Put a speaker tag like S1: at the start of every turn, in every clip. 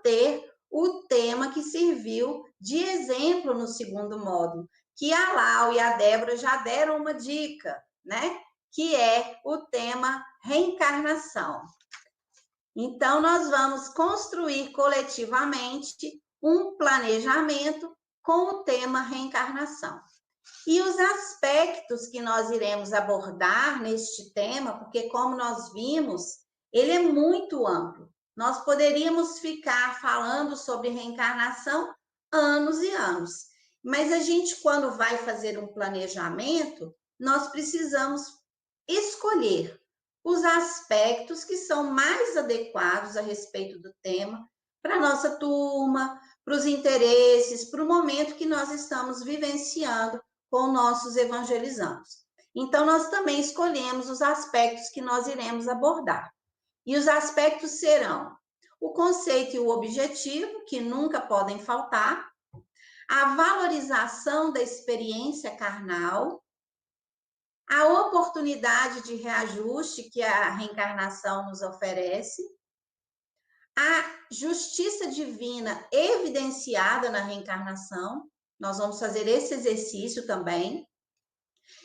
S1: ter o tema que serviu de exemplo no segundo módulo, que a Lau e a Débora já deram uma dica, né? Que é o tema reencarnação. Então, nós vamos construir coletivamente um planejamento com o tema reencarnação. E os aspectos que nós iremos abordar neste tema, porque como nós vimos, ele é muito amplo. Nós poderíamos ficar falando sobre reencarnação anos e anos. Mas a gente, quando vai fazer um planejamento, nós precisamos escolher os aspectos que são mais adequados a respeito do tema para a nossa turma, para os interesses, para o momento que nós estamos vivenciando com nossos evangelizandos. Então, nós também escolhemos os aspectos que nós iremos abordar. E os aspectos serão o conceito e o objetivo, que nunca podem faltar, a valorização da experiência carnal, a oportunidade de reajuste que a reencarnação nos oferece, a justiça divina evidenciada na reencarnação, nós vamos fazer esse exercício também,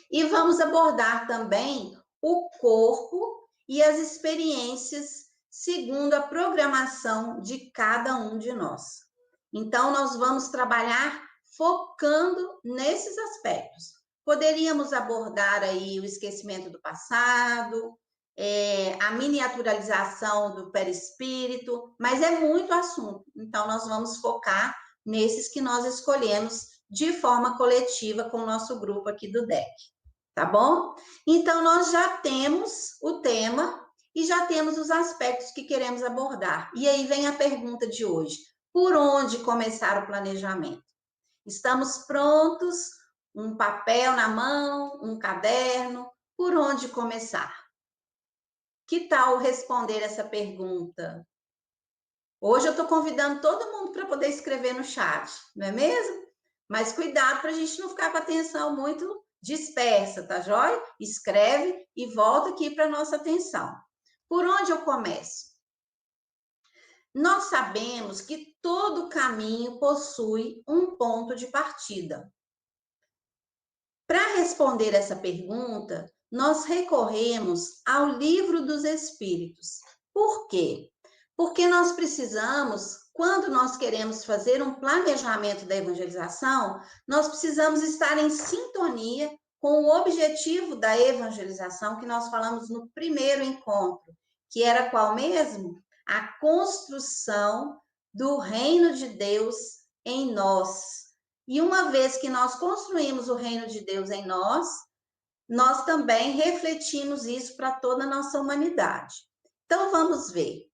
S1: e vamos abordar também o corpo e as experiências segundo a programação de cada um de nós. Então, nós vamos trabalhar focando nesses aspectos. Poderíamos abordar aí o esquecimento do passado, a miniaturalização do perispírito, mas é muito assunto. Então, nós vamos focar nesses que nós escolhemos de forma coletiva com o nosso grupo aqui do DEC, tá bom? Então, nós já temos o tema e já temos os aspectos que queremos abordar. E aí vem a pergunta de hoje: por onde começar o planejamento? Estamos prontos? Um papel na mão, um caderno, por onde começar? Que tal responder essa pergunta? Hoje eu estou convidando todo mundo para poder escrever no chat, não é mesmo? Mas cuidado para a gente não ficar com a atenção muito dispersa, tá joia? Escreve e volta aqui para a nossa atenção. Por onde eu começo? Nós sabemos que todo caminho possui um ponto de partida. Para responder essa pergunta, nós recorremos ao Livro dos Espíritos. Por quê? Porque nós precisamos, quando nós queremos fazer um planejamento da evangelização, nós precisamos estar em sintonia com o objetivo da evangelização que nós falamos no primeiro encontro, que era qual mesmo? A construção do reino de Deus em nós. E uma vez que nós construímos o reino de Deus em nós, nós também refletimos isso para toda a nossa humanidade. Então, vamos ver.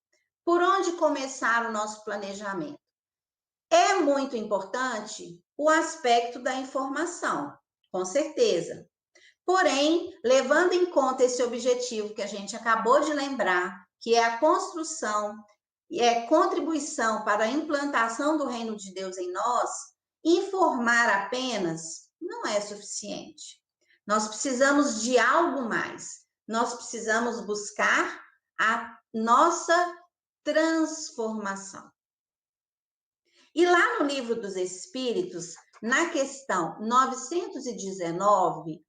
S1: Por onde começar o nosso planejamento? É muito importante o aspecto da informação, com certeza. Porém, levando em conta esse objetivo que a gente acabou de lembrar, que é a construção e é contribuição para a implantação do reino de Deus em nós, informar apenas não é suficiente. Nós precisamos de algo mais. Nós precisamos buscar a nossa transformação. E lá no Livro dos Espíritos, na questão 919,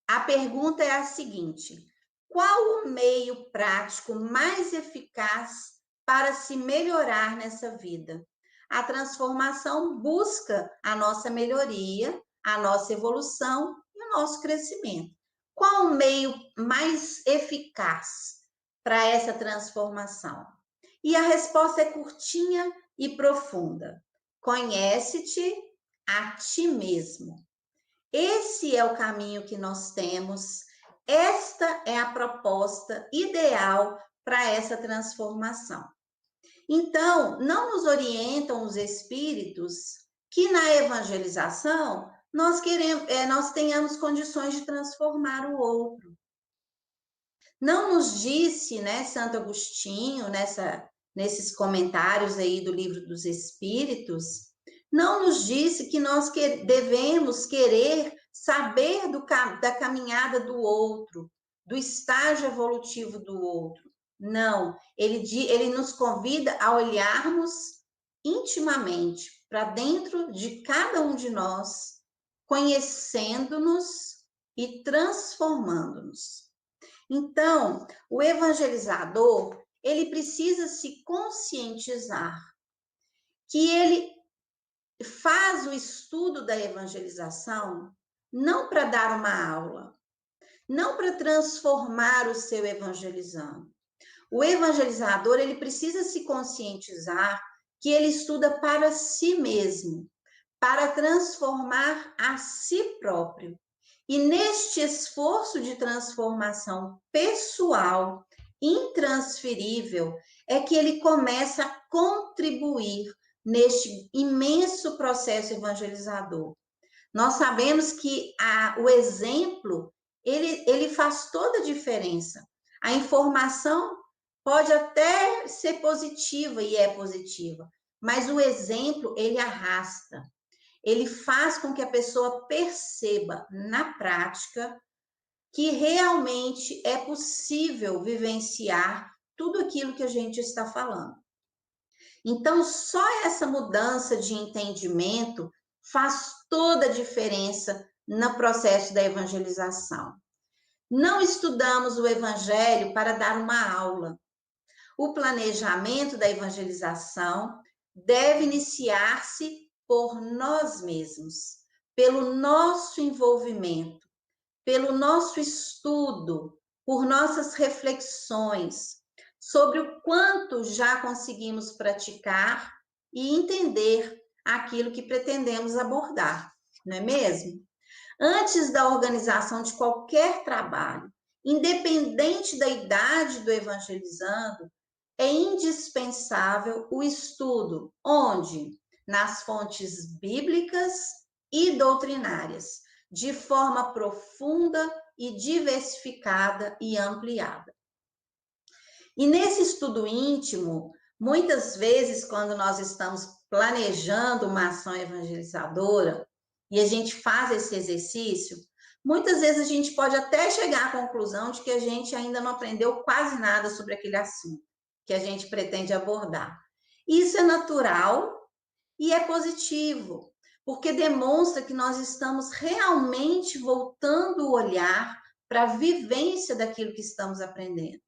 S1: a pergunta é a seguinte: qual o meio prático mais eficaz para se melhorar nessa vida? A transformação busca a nossa melhoria, a nossa evolução e o nosso crescimento. Qual o meio mais eficaz para essa transformação? E a resposta é curtinha e profunda. Conhece-te a ti mesmo. Esse é o caminho que nós temos, esta é a proposta ideal para essa transformação. Então, não nos orientam os espíritos que na evangelização nós tenhamos condições de transformar o outro. Não nos disse, né, Santo Agostinho, nesses comentários aí do Livro dos Espíritos, não nos disse que nós devemos querer saber da caminhada do outro, do estágio evolutivo do outro. Não, ele nos convida a olharmos intimamente para dentro de cada um de nós, conhecendo-nos e transformando-nos. Então, o evangelizador, ele precisa se conscientizar que ele faz o estudo da evangelização não para dar uma aula, não para transformar o seu evangelizando. O evangelizador, ele precisa se conscientizar que ele estuda para si mesmo, para transformar a si próprio. E neste esforço de transformação pessoal, intransferível, é que ele começa a contribuir neste imenso processo evangelizador. Nós sabemos que o exemplo, ele faz toda a diferença. A informação pode até ser positiva, e é positiva, mas o exemplo, ele arrasta. Ele faz com que a pessoa perceba, na prática, que realmente é possível vivenciar tudo aquilo que a gente está falando. Então, só essa mudança de entendimento faz toda a diferença no processo da evangelização. Não estudamos o evangelho para dar uma aula. O planejamento da evangelização deve iniciar-se por nós mesmos, pelo nosso envolvimento, pelo nosso estudo, por nossas reflexões sobre o quanto já conseguimos praticar e entender aquilo que pretendemos abordar, não é mesmo? Antes da organização de qualquer trabalho, independente da idade do evangelizando, é indispensável o estudo, onde? Nas fontes bíblicas e doutrinárias, de forma profunda e diversificada e ampliada. E nesse estudo íntimo, muitas vezes, quando nós estamos planejando uma ação evangelizadora e a gente faz esse exercício, muitas vezes a gente pode até chegar à conclusão de que a gente ainda não aprendeu quase nada sobre aquele assunto que a gente pretende abordar. Isso é natural e é positivo, porque demonstra que nós estamos realmente voltando o olhar para a vivência daquilo que estamos aprendendo.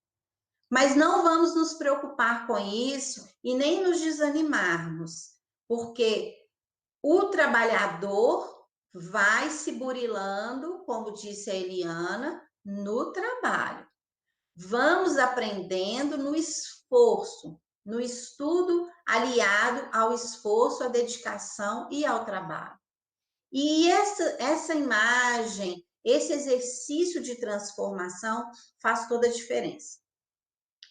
S1: Mas não vamos nos preocupar com isso e nem nos desanimarmos, porque o trabalhador vai se burilando, como disse a Eliana, no trabalho. Vamos aprendendo no esforço, no estudo aliado ao esforço, à dedicação e ao trabalho. E essa imagem, esse exercício de transformação faz toda a diferença.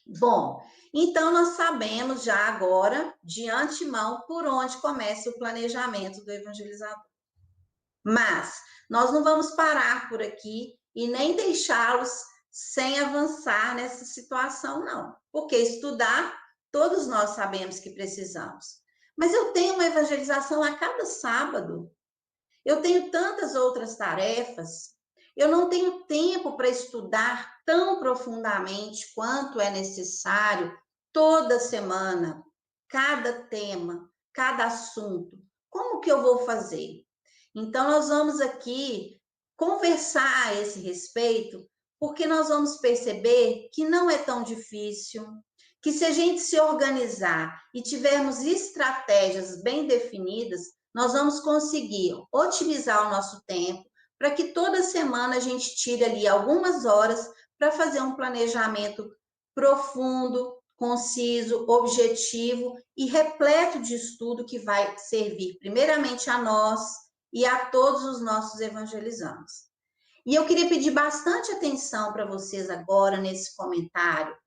S1: Bom, então nós sabemos já agora, de antemão, por onde começa o planejamento do evangelizador. Mas nós não vamos parar por aqui e nem deixá-los sem avançar nessa situação, não. Porque estudar, todos nós sabemos que precisamos. Mas eu tenho uma evangelização a cada sábado. Eu tenho tantas outras tarefas. Eu não tenho tempo para estudar tão profundamente quanto é necessário toda semana, cada tema, cada assunto. Como que eu vou fazer? Então, nós vamos aqui conversar a esse respeito, porque nós vamos perceber que não é tão difícil, que se a gente se organizar e tivermos estratégias bem definidas, nós vamos conseguir otimizar o nosso tempo, para que toda semana a gente tire ali algumas horas para fazer um planejamento profundo, conciso, objetivo e repleto de estudo que vai servir primeiramente a nós e a todos os nossos evangelizandos. E eu queria pedir bastante atenção para vocês agora nesse comentário,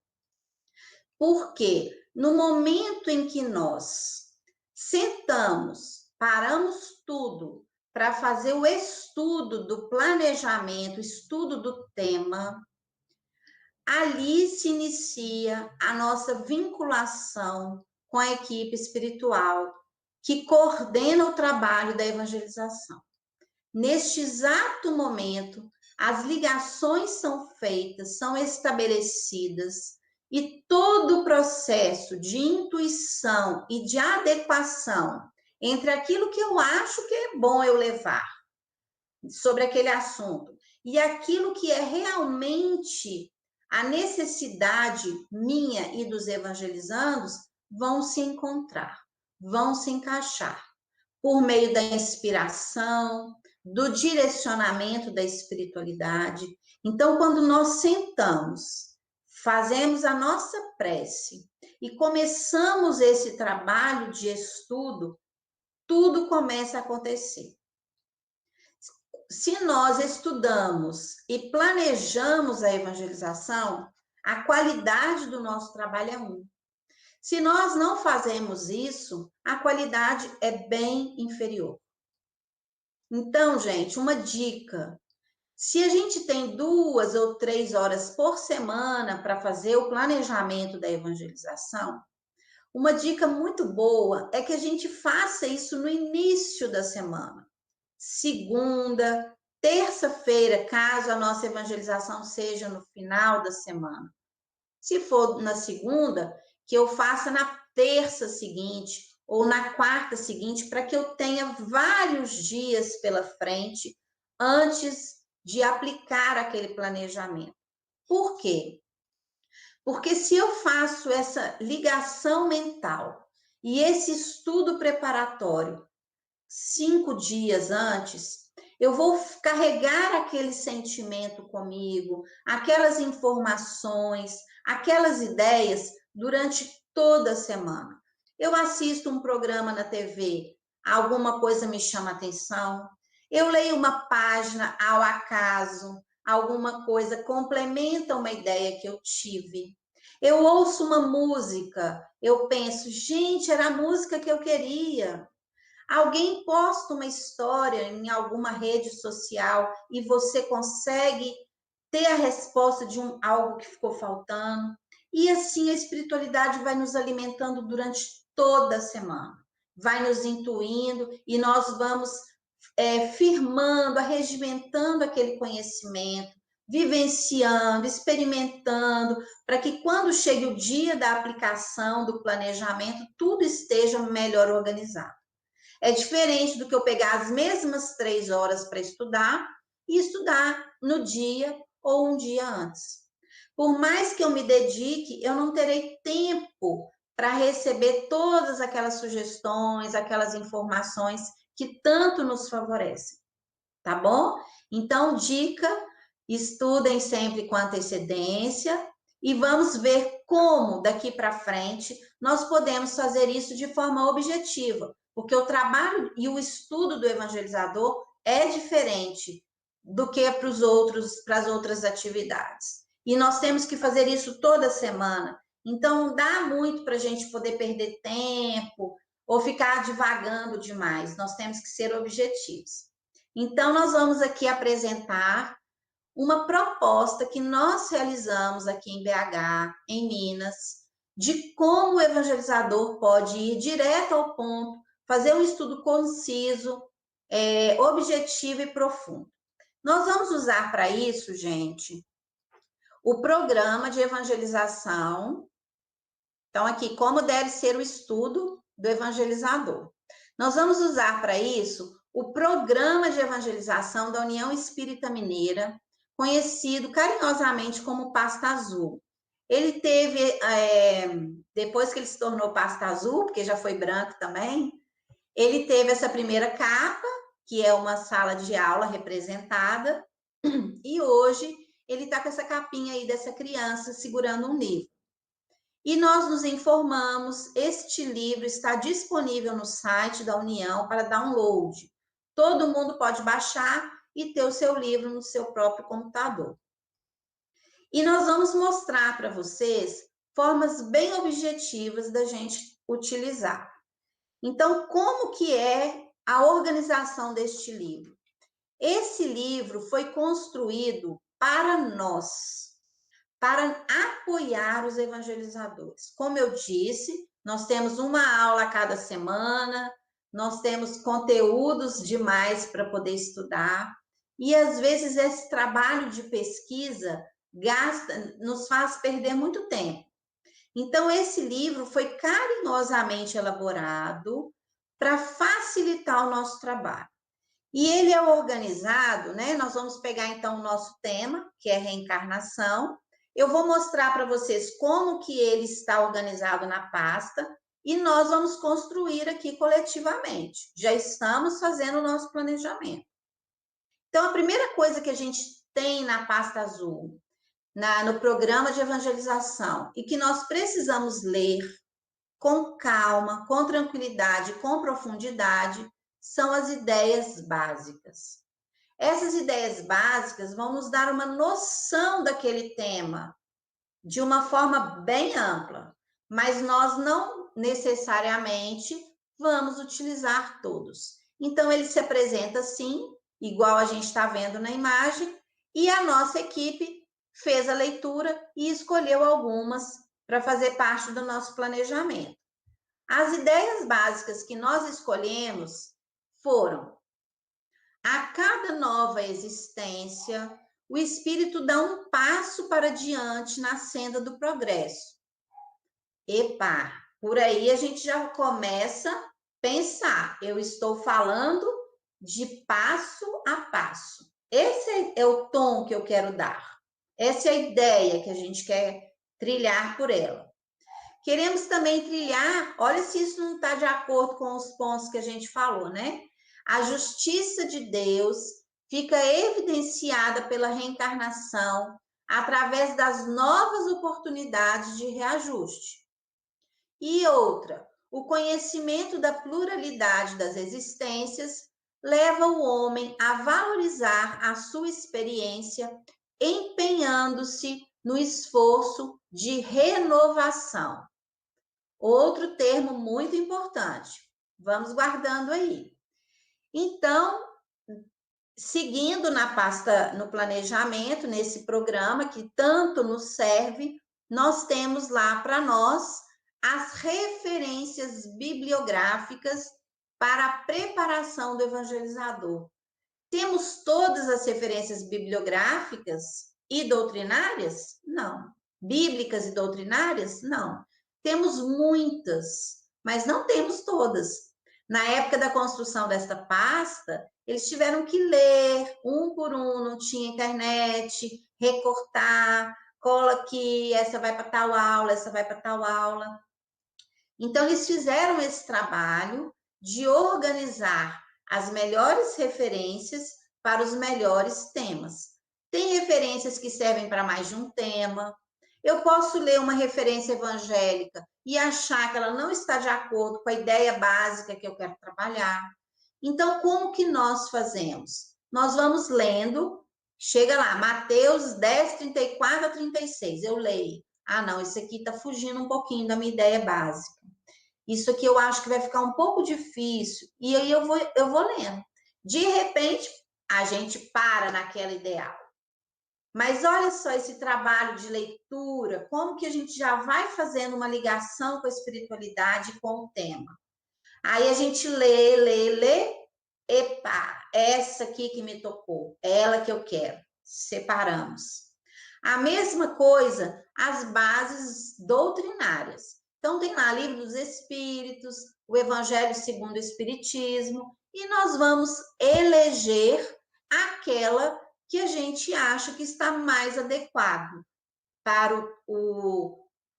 S1: porque no momento em que nós sentamos, paramos tudo para fazer o estudo do planejamento, estudo do tema, ali se inicia a nossa vinculação com a equipe espiritual que coordena o trabalho da evangelização. Neste exato momento, as ligações são feitas, são estabelecidas E todo o processo de intuição e de adequação entre aquilo que eu acho que é bom eu levar sobre aquele assunto e aquilo que é realmente a necessidade minha e dos evangelizandos vão se encontrar, vão se encaixar por meio da inspiração, do direcionamento da espiritualidade. Então, quando nós sentamos, fazemos a nossa prece e começamos esse trabalho de estudo, tudo começa a acontecer. Se nós estudamos e planejamos a evangelização, a qualidade do nosso trabalho é um. Se nós não fazemos isso, a qualidade é bem inferior. Então, gente, uma dica: se a gente tem 2 ou 3 horas por semana para fazer o planejamento da evangelização, uma dica muito boa é que a gente faça isso no início da semana. Segunda, terça-feira, caso a nossa evangelização seja no final da semana. Se for na segunda, que eu faça na terça seguinte ou na quarta seguinte, para que eu tenha vários dias pela frente antes de aplicar aquele planejamento. Por quê? Porque se eu faço essa ligação mental e esse estudo preparatório 5 dias antes, eu vou carregar aquele sentimento comigo, aquelas informações, aquelas ideias durante toda a semana. Eu assisto um programa na TV, alguma coisa me chama atenção, eu leio uma página ao acaso, alguma coisa complementa uma ideia que eu tive. Eu ouço uma música, eu penso, gente, era a música que eu queria. Alguém posta uma história em alguma rede social e você consegue ter a resposta de algo que ficou faltando. E assim a espiritualidade vai nos alimentando durante toda a semana, vai nos intuindo e nós vamos firmando, arregimentando aquele conhecimento, vivenciando, experimentando, para que quando chegue o dia da aplicação, do planejamento, tudo esteja melhor organizado. É diferente do que eu pegar as mesmas 3 horas para estudar e estudar no dia ou um dia antes. Por mais que eu me dedique, eu não terei tempo para receber todas aquelas sugestões, aquelas informações que tanto nos favorecem, tá bom? Então, dica: estudem sempre com antecedência e vamos ver como daqui para frente nós podemos fazer isso de forma objetiva, porque o trabalho e o estudo do evangelizador é diferente do que para as outras atividades. E nós temos que fazer isso toda semana. Então, não dá muito para a gente poder perder tempo ou ficar divagando demais. Nós temos que ser objetivos. Então, nós vamos aqui apresentar uma proposta que nós realizamos aqui em BH, em Minas, de como o evangelizador pode ir direto ao ponto, fazer um estudo conciso, objetivo e profundo. Nós vamos usar para isso, gente, o programa de evangelização. Então, aqui, como deve ser o estudo do evangelizador. Nós vamos usar para isso o programa de evangelização da União Espírita Mineira, conhecido carinhosamente como Pasta Azul. Ele teve, depois que ele se tornou Pasta Azul, porque já foi branco também, ele teve essa primeira capa, que é uma sala de aula representada, e hoje ele está com essa capinha aí dessa criança segurando um livro. E nós nos informamos, este livro está disponível no site da União para download. Todo mundo pode baixar e ter o seu livro no seu próprio computador. E nós vamos mostrar para vocês formas bem objetivas da gente utilizar. Então, como que é a organização deste livro? Esse livro foi construído para nós, para apoiar os evangelizadores. Como eu disse, nós temos uma aula a cada semana, nós temos conteúdos demais para poder estudar, e às vezes esse trabalho de pesquisa nos faz perder muito tempo. Então, esse livro foi carinhosamente elaborado para facilitar o nosso trabalho. E ele é organizado, né? Nós vamos pegar então o nosso tema, que é reencarnação. Eu vou mostrar para vocês como que ele está organizado na pasta e nós vamos construir aqui coletivamente. Já estamos fazendo o nosso planejamento. Então, a primeira coisa que a gente tem na pasta azul, no programa de evangelização, e que nós precisamos ler com calma, com tranquilidade, com profundidade, são as ideias básicas. Essas ideias básicas vão nos dar uma noção daquele tema de uma forma bem ampla, mas nós não necessariamente vamos utilizar todos. Então, ele se apresenta assim, igual a gente está vendo na imagem, e a nossa equipe fez a leitura e escolheu algumas para fazer parte do nosso planejamento. As ideias básicas que nós escolhemos foram: a cada nova existência, o espírito dá um passo para diante na senda do progresso. Epa, por aí a gente já começa a pensar. Eu estou falando de passo a passo. Esse é o tom que eu quero dar. Essa é a ideia que a gente quer trilhar por ela. Queremos também trilhar, olha se isso não está de acordo com os pontos que a gente falou, né? A justiça de Deus fica evidenciada pela reencarnação através das novas oportunidades de reajuste. E outra, o conhecimento da pluralidade das existências leva o homem a valorizar a sua experiência, empenhando-se no esforço de renovação. Outro termo muito importante. Vamos guardando aí. Então, seguindo na pasta, no planejamento, nesse programa que tanto nos serve, nós temos lá para nós as referências bibliográficas para a preparação do evangelizador. Temos todas as referências bibliográficas e doutrinárias? Não. Bíblicas e doutrinárias? Não. Temos muitas, mas não temos todas. Na época da construção desta pasta, eles tiveram que ler um por um, não tinha internet, recortar, cola aqui, essa vai para tal aula, essa vai para tal aula. Então, eles fizeram esse trabalho de organizar as melhores referências para os melhores temas. Tem referências que servem para mais de um tema. Eu posso ler uma referência evangélica e achar que ela não está de acordo com a ideia básica que eu quero trabalhar. Então, como que nós fazemos? Nós vamos lendo, chega lá, Mateus 10, 34 a 36, eu leio. Ah, não, isso aqui está fugindo um pouquinho da minha ideia básica. Isso aqui eu acho que vai ficar um pouco difícil. E aí eu vou lendo. De repente, a gente para naquela ideal. Mas olha só esse trabalho de leitura, como que a gente já vai fazendo uma ligação com a espiritualidade e com o tema. Aí a gente lê. Epa, essa aqui que me tocou, é ela que eu quero. Separamos. A mesma coisa, as bases doutrinárias. Então, tem lá Livro dos Espíritos, o Evangelho segundo o Espiritismo, e nós vamos eleger aquela que a gente acha que está mais adequado para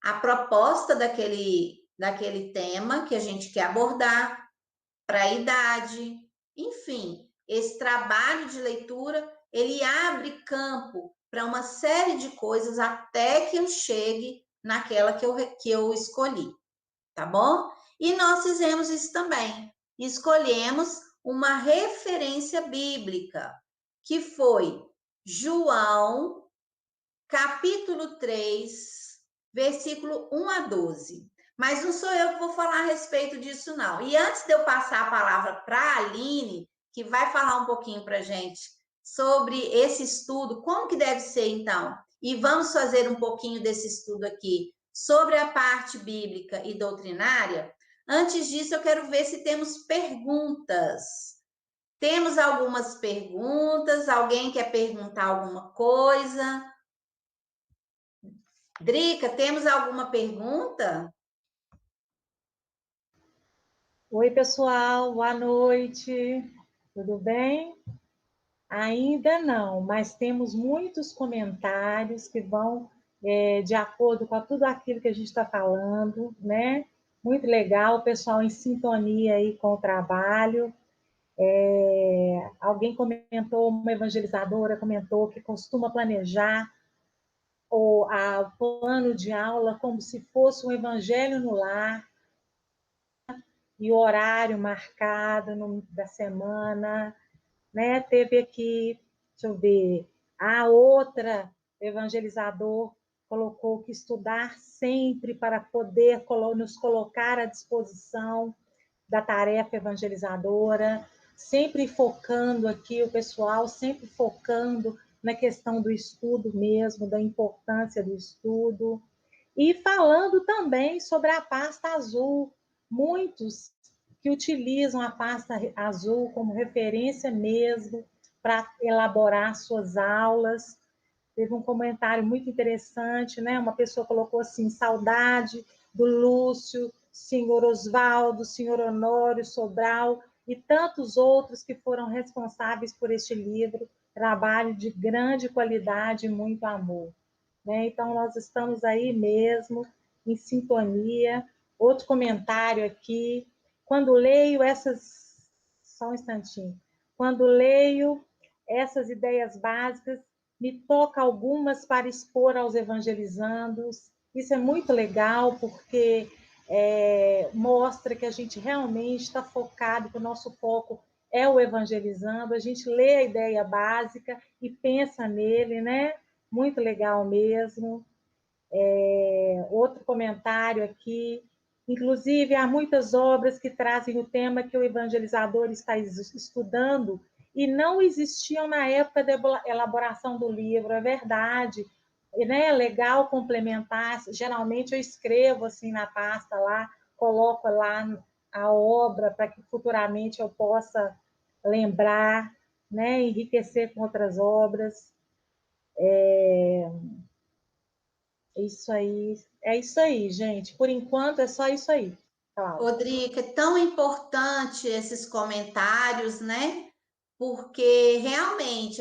S1: a proposta daquele tema que a gente quer abordar, para a idade, enfim, esse trabalho de leitura, ele abre campo para uma série de coisas até que eu chegue naquela que eu escolhi, tá bom? E nós fizemos isso também. Escolhemos uma referência bíblica, que foi João, capítulo 3, versículo 1 a 12. Mas não sou eu que vou falar a respeito disso, não. E antes de eu passar a palavra para a Aline, que vai falar um pouquinho para a gente sobre esse estudo, como que deve ser, então? E vamos fazer um pouquinho desse estudo aqui sobre a parte bíblica e doutrinária. Antes disso, eu quero ver se temos perguntas. Temos algumas perguntas? Alguém quer perguntar alguma coisa? Drica, temos alguma pergunta?
S2: Oi, pessoal, boa noite. Tudo bem? Ainda não, mas temos muitos comentários que vão de acordo com tudo aquilo que a gente está falando, né? Muito legal, o pessoal em sintonia aí com o trabalho. Alguém comentou, uma evangelizadora comentou que costuma planejar o plano de aula como se fosse um evangelho no lar, e o horário marcado da semana, né? Teve aqui, deixa eu ver, a outra evangelizador colocou que estudar sempre para poder nos colocar à disposição da tarefa evangelizadora, sempre focando aqui o pessoal, sempre focando na questão do estudo mesmo, da importância do estudo, e falando também sobre a pasta azul. Muitos que utilizam a pasta azul como referência mesmo para elaborar suas aulas. Teve um comentário muito interessante, né? Uma pessoa colocou assim: saudade do Lúcio, senhor Oswaldo, senhor Honório Sobral e tantos outros que foram responsáveis por este livro, trabalho de grande qualidade e muito amor. Né? Então, nós estamos aí mesmo, em sintonia. Outro comentário aqui: quando leio essas. Só um instantinho. Quando leio essas ideias básicas, me toca algumas para expor aos evangelizandos. Isso é muito legal, porque mostra que a gente realmente está focado, que o nosso foco é o evangelizando, a gente lê a ideia básica e pensa nele, né? Muito legal mesmo. Outro comentário aqui. Inclusive, há muitas obras que trazem o tema que o evangelizador está estudando e não existiam na época da elaboração do livro, é verdade. E, né, é legal complementar. Geralmente eu escrevo assim na pasta lá, coloco lá a obra para que futuramente eu possa lembrar, né, enriquecer com outras obras. É isso aí, gente. Por enquanto é só isso aí, Cláudia.
S1: Rodrigo, é tão importante esses comentários, né? Porque realmente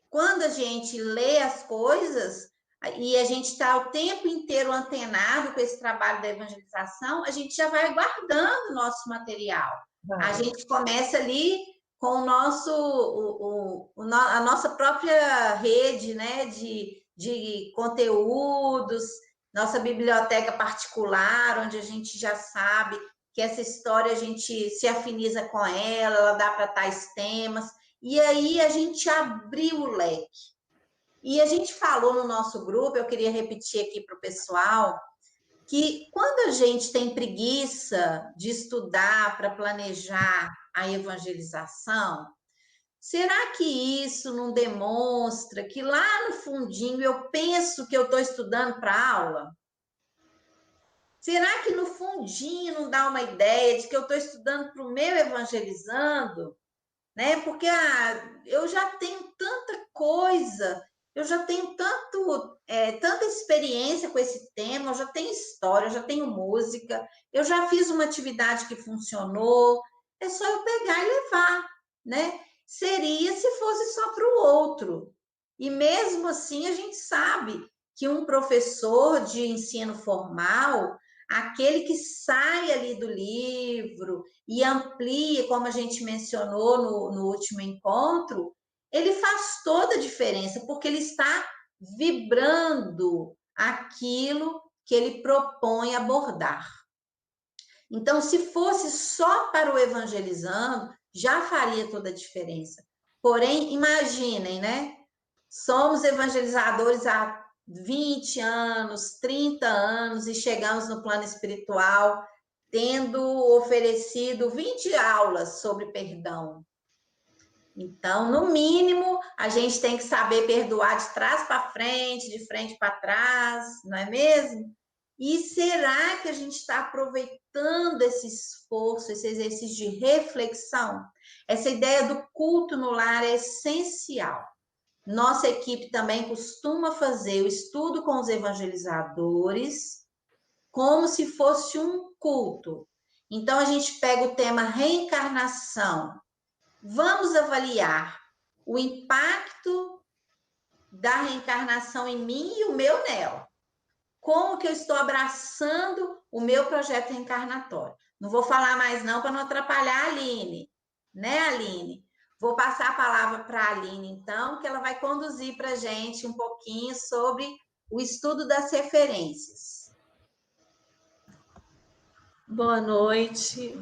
S1: quando a gente lê as coisas e a gente está o tempo inteiro antenado com esse trabalho da evangelização, a gente já vai guardando o nosso material. A
S2: Vai.
S1: gente começa ali com a nossa própria rede, né, de conteúdos, nossa biblioteca particular, onde a gente já sabe que essa história a gente se afiniza com ela dá para tais temas, e aí a gente abriu o leque. E a gente falou no nosso grupo, eu queria repetir aqui para o pessoal, que quando a gente tem preguiça de estudar para planejar a evangelização, será que isso não demonstra que lá no fundinho eu penso que eu estou estudando para aula? Será que no fundinho não dá uma ideia de que eu estou estudando para o meu evangelizando? Né? Porque eu já tenho tanta coisa, eu já tenho tanta experiência com esse tema, eu já tenho história, eu já tenho música, eu já fiz uma atividade que funcionou, é só eu pegar e levar, né? Seria se fosse só para o outro. E mesmo assim, a gente sabe que um professor de ensino formal, aquele que sai ali do livro e amplia, como a gente mencionou no último encontro, ele faz toda a diferença, porque ele está vibrando aquilo que ele propõe abordar. Então, se fosse só para o evangelizando, já faria toda a diferença. Porém, imaginem, né? Somos evangelizadores há 20 anos, 30 anos e chegamos no plano espiritual tendo oferecido 20 aulas sobre perdão. Então, no mínimo, a gente tem que saber perdoar de trás para frente, de frente para trás, não é mesmo? E será que a gente está aproveitando esse esforço, esse exercício de reflexão? Essa ideia do culto no lar é essencial. Nossa equipe também costuma fazer o estudo com os evangelizadores, como se fosse um culto. Então, a gente pega o tema reencarnação. Vamos avaliar o impacto da reencarnação em mim e o meu nela. Como que eu estou abraçando o meu projeto reencarnatório. Não vou falar mais não para não atrapalhar a Aline, né, Aline? Vou passar a palavra para a Aline, então, que ela vai conduzir para a gente um pouquinho sobre o estudo das referências.
S3: Boa noite.